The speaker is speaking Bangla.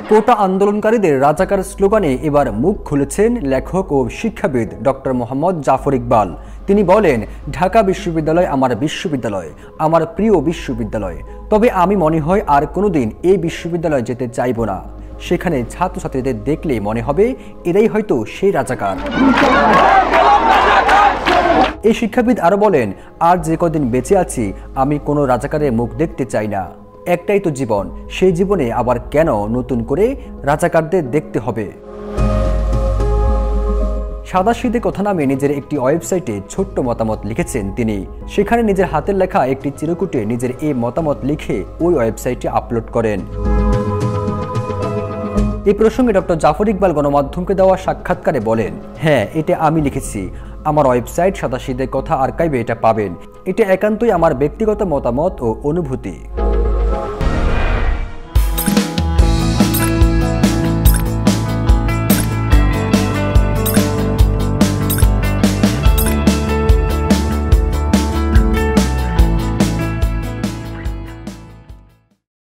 কোটা আন্দোলনকারীদের রাজাকার স্লোগানে এবার মুখ খুলেছেন লেখক ও শিক্ষাবিদ ডক্টর মোহাম্মদ জাফর ইকবাল। তিনি বলেন, ঢাকা বিশ্ববিদ্যালয় আমার বিশ্ববিদ্যালয়, আমার প্রিয় বিশ্ববিদ্যালয়। তবে আমি মনে হয় আর কোনোদিন এই বিশ্ববিদ্যালয়ে যেতে চাইব না। সেখানে ছাত্রছাত্রীদের দেখলে মনে হবে এরাই হয়তো সেই রাজাকার। এই শিক্ষাবিদ আরো বলেন, আর যে কদিন বেঁচে আছি আমি কোনো রাজাকারের মুখ দেখতে চাই না। একটাই তো জীবন, সেই জীবনে আবার কেন নতুন করে রাজাকারদের দেখতে হবে? সাদাসিধে কথা নামে নিজের একটি ওয়েবসাইটে ছোট্ট মতামত লিখেছেন তিনি। সেখানে নিজের হাতের লেখা একটি চিরকুটে নিজের এই মতামত লিখে ওই ওয়েবসাইটে আপলোড করেন। এই প্রসঙ্গে ডক্টর জাফর ইকবাল গণমাধ্যমকে দেওয়া সাক্ষাৎকারে বলেন, হ্যাঁ, এটা আমি লিখেছি। আমার ওয়েবসাইট সাদাসিধে কথা আর্কাইভে এটা পাবেন। এটা একান্তই আমার ব্যক্তিগত মতামত ও অনুভূতি।